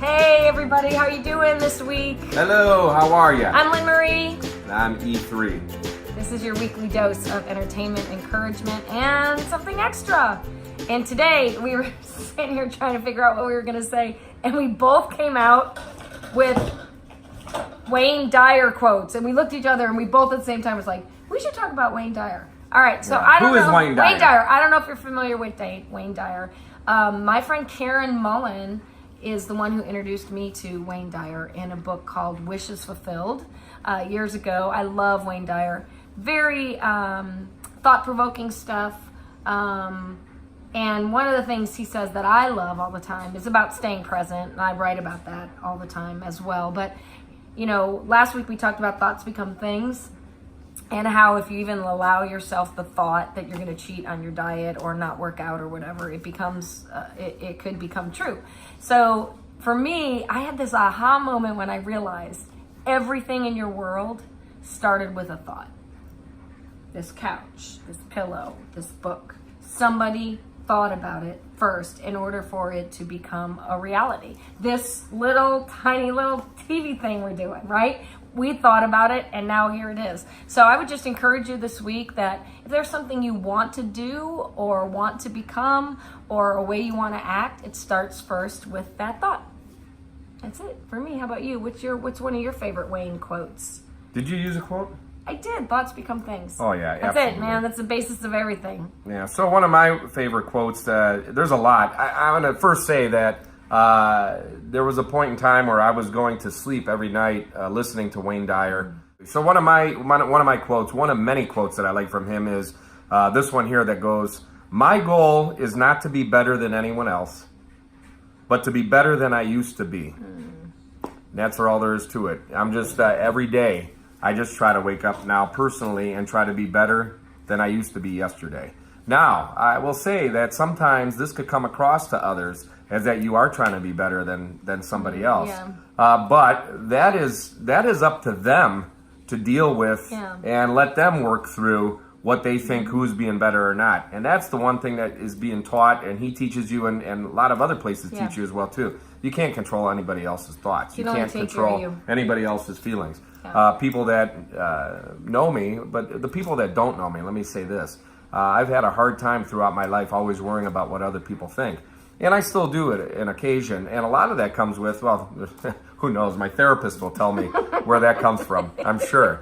Hey everybody, how you doing this week? Hello, how are you? I'm Lynn Marie. And I'm E3. This is your weekly dose of entertainment, encouragement, and something extra. And today we were sitting here trying to figure out what we were going to say, and we both came out with Wayne Dyer quotes. And we looked at each other and we both at the same time was like, we should talk about Wayne Dyer. All right, so I don't know. Who is Wayne Dyer? Wayne Dyer. I don't know if you're familiar with Wayne Dyer. My friend Karen Mullen is the one who introduced me to Wayne Dyer in a book called Wishes Fulfilled years ago. I love Wayne Dyer. Very thought-provoking stuff. And one of the things he says that I love all the time is about staying present. And I write about that all the time as well. But, you know, last week we talked about thoughts become things. And how if you even allow yourself the thought that you're going to cheat on your diet or not work out or whatever, it becomes, it could become true. So for me, I had this aha moment when I realized everything in your world started with a thought. This couch, this pillow, this book. Somebody thought about it first in order for it to become a reality. This little tiny little TV thing we're doing, right? We thought about it and now here it is. So I would just encourage you this week that if there's something you want to do or want to become or a way you want to act, it starts first with that thought. That's it for me. How about you? What's one of your favorite Wayne quotes? Did you use a quote? I did. Thoughts become things. Oh, yeah. That's absolutely. it, man. That's the basis of everything. Yeah, so one of my favorite quotes, there's a lot. I'm going to first say that there was a point in time where I was going to sleep every night listening to Wayne Dyer. So one of my quotes, one of many quotes that I like from him is this one here that goes, "My goal is not to be better than anyone else, but to be better than I used to be." And that's all there is to it. I'm just, every day, I just try to wake up now personally and try to be better than I used to be yesterday. Now, I will say that sometimes this could come across to others as that you are trying to be better than somebody else. Yeah. But that is up to them to deal with and let them work through what they think who's being better or not. And that's the one thing that is being taught, and he teaches you, and a lot of other places teach you as well too. You can't control anybody else's thoughts. You can't control anybody else's feelings. People that know me, but the people that don't know me, let me say this. I've had a hard time throughout my life always worrying about what other people think. And I still do it on occasion. And a lot of that comes with, well, who knows? My therapist will tell me where that comes from, I'm sure.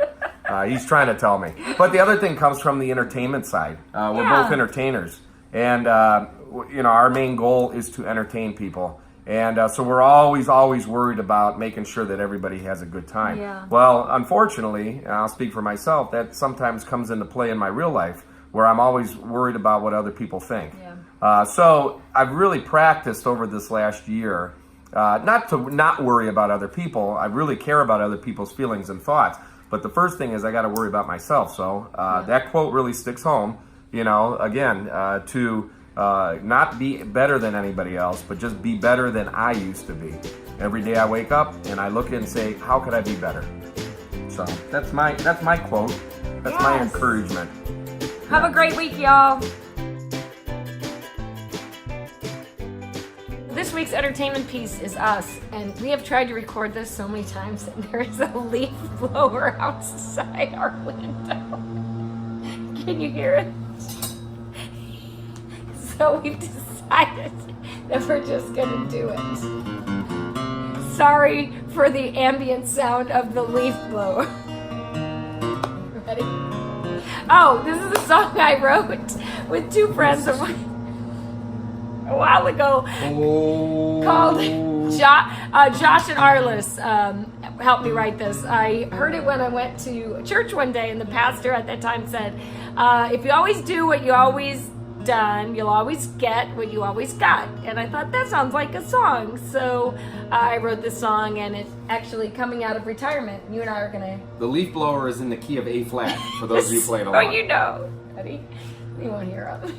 He's trying to tell me. But the other thing comes from the entertainment side. We're both entertainers. And, you know, our main goal is to entertain people. And so we're always worried about making sure that everybody has a good time. Yeah. Well, unfortunately, and I'll speak for myself, that sometimes comes into play in my real life where I'm always worried about what other people think. Yeah. So I've really practiced over this last year not to not worry about other people. I really care about other people's feelings and thoughts. But the first thing is I got to worry about myself. So that quote really sticks home, you know, again, to not be better than anybody else, but just be better than I used to be. Every day I wake up and I look and say, how could I be better? So that's my quote. That's my encouragement. Have a great week, y'all. This week's entertainment piece is us, and we have tried to record this so many times, and there is a leaf blower outside our window. Can you hear it? So we've decided that we're just gonna do it. Sorry for the ambient sound of the leaf blower. Ready? Oh, this is a song I wrote with two friends of mine a while ago called Josh and Arliss helped me write this. I heard it when I went to church one day, and the pastor at that time said, if you always do what you always done, you'll always get what you always got. And I thought that sounds like a song, so I wrote this song, and it's actually coming out of retirement. You and I are gonna. The leaf blower is in the key of A flat for those of you playing along. Oh, you know. Ready? You won't hear it.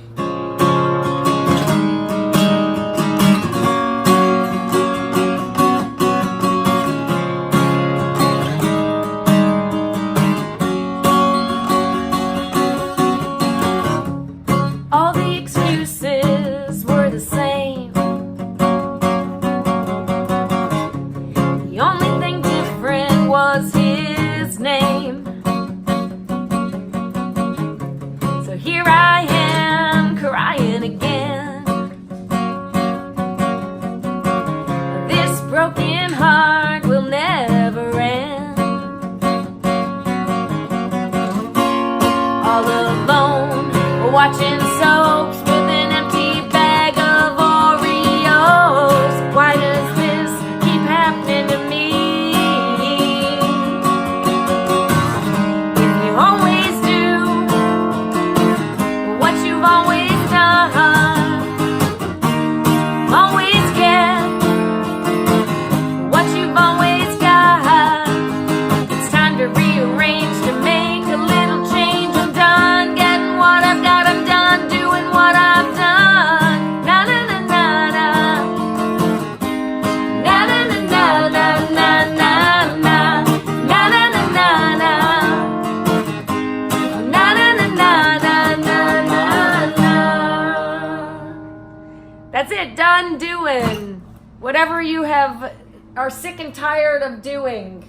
That's it, done doing. Whatever you are sick and tired of doing,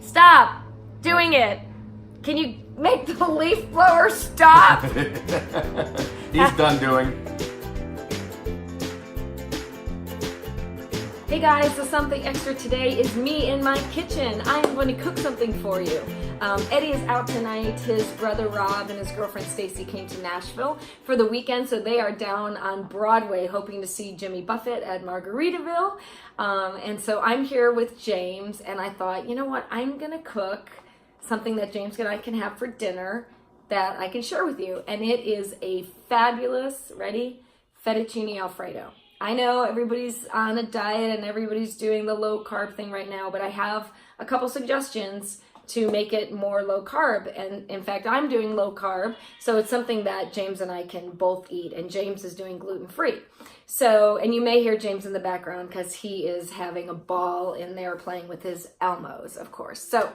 stop doing it. Can you make the leaf blower stop? He's done doing. Hey guys, so something extra today is me in my kitchen. I am going to cook something for you. Eddie is out tonight. His brother Rob and his girlfriend Stacy came to Nashville for the weekend, so they are down on Broadway hoping to see Jimmy Buffett at Margaritaville. And so I'm here with James, and I thought, you know what, I'm going to cook something that James and I can have for dinner that I can share with you. And it is a fabulous, ready, fettuccine Alfredo. I know everybody's on a diet and everybody's doing the low carb thing right now, but I have a couple suggestions to make it more low carb. And in fact, I'm doing low carb, so it's something that James and I can both eat. And James is doing gluten-free. So, and you may hear James in the background because he is having a ball in there playing with his Elmos, of course. So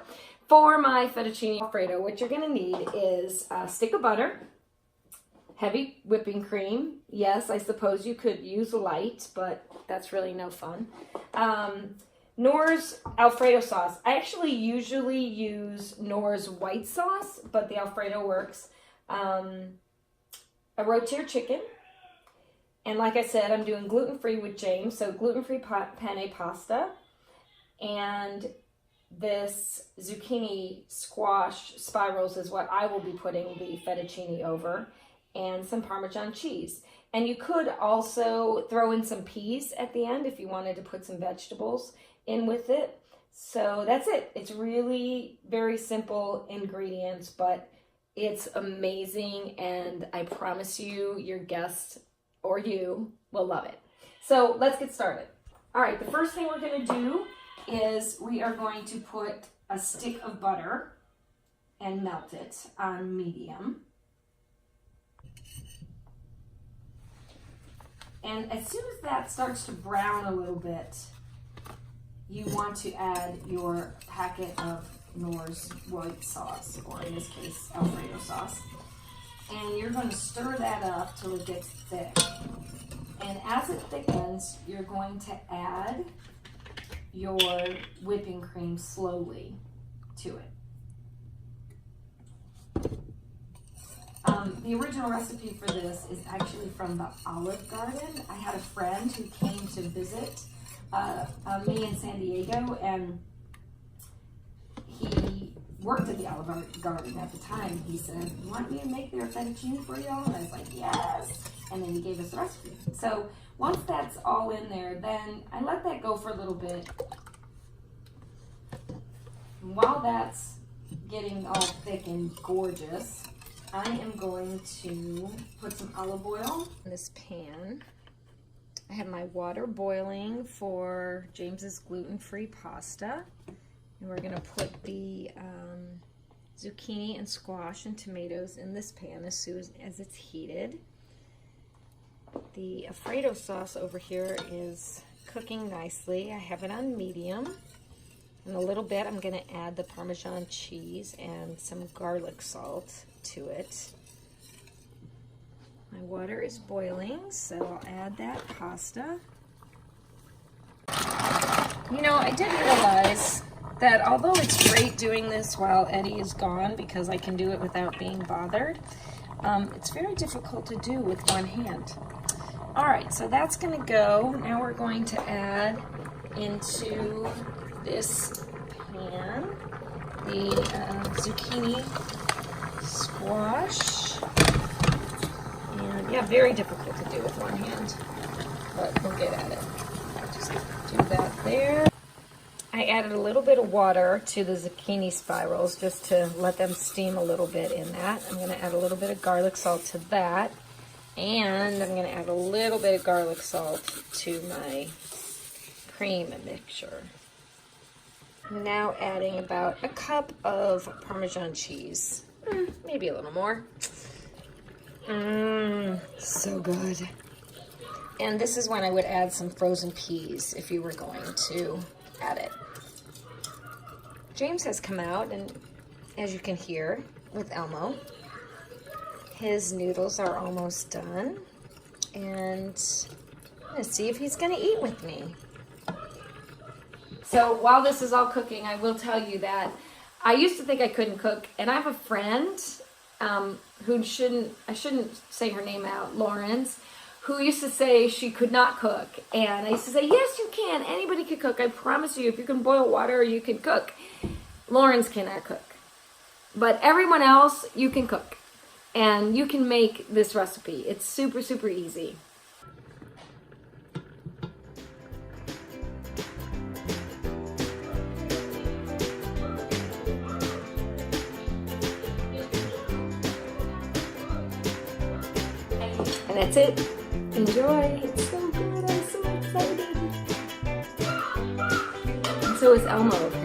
for my fettuccine Alfredo, what you're gonna need is a stick of butter, heavy whipping cream. Yes, I suppose you could use light, but that's really no fun. Knorr's Alfredo sauce. I actually usually use Knorr's white sauce, but the Alfredo works. A rotisserie chicken. And like I said, I'm doing gluten-free with James, so gluten-free penne pasta. And this zucchini squash spirals is what I will be putting the fettuccine over. And some Parmesan cheese. And you could also throw in some peas at the end if you wanted to put some vegetables in with it. So that's it. It's really very simple ingredients, but it's amazing, and I promise you, your guest or you will love it. So let's get started. All right, the first thing we're going to do is we are going to put a stick of butter and melt it on medium. And as soon as that starts to brown a little bit, you want to add your packet of Knorr's white sauce, or in this case, Alfredo sauce. And you're going to stir that up till it gets thick. And as it thickens, you're going to add your whipping cream slowly to it. The original recipe for this is actually from the Olive Garden. I had a friend who came to visit me in San Diego, and he worked at the Olive Garden at the time. He said, "You want me to make their fettuccine for y'all?" And I was like, "Yes." And then he gave us the recipe. So once that's all in there, then I let that go for a little bit. And while that's getting all thick and gorgeous, I am going to put some olive oil in this pan. I have my water boiling for James's gluten-free pasta. And we're going to put the zucchini and squash and tomatoes in this pan as soon as it's heated. The Alfredo sauce over here is cooking nicely. I have it on medium. In a little bit, I'm going to add the Parmesan cheese and some garlic salt to it. My water is boiling, so I'll add that pasta. You know, I didn't realize that although it's great doing this while Eddie is gone because I can do it without being bothered, it's very difficult to do with one hand. All right, so that's going to go. Now we're going to add into this pan the zucchini squash. And yeah, very difficult to do with one hand, but we'll get at it. Just do that there. I added a little bit of water to the zucchini spirals just to let them steam a little bit in that. I'm going to add a little bit of garlic salt to that, and I'm going to add a little bit of garlic salt to my cream mixture. I'm now adding about a cup of Parmesan cheese, maybe a little more. So good. And this is when I would add some frozen peas if you were going to add it. James has come out, and as you can hear with Elmo, his noodles are almost done, and gonna see if he's gonna eat with me. So while this is all cooking, I will tell you that I used to think I couldn't cook, and I have a friend who I shouldn't say her name out, Lawrence, who used to say she could not cook. And I used to say, yes, you can. Anybody can cook. I promise you, if you can boil water, you can cook. Lawrence cannot cook. But everyone else, you can cook. And you can make this recipe. It's super, super easy. And that's it. Enjoy. It's so good. I'm so excited. And so is Elmo.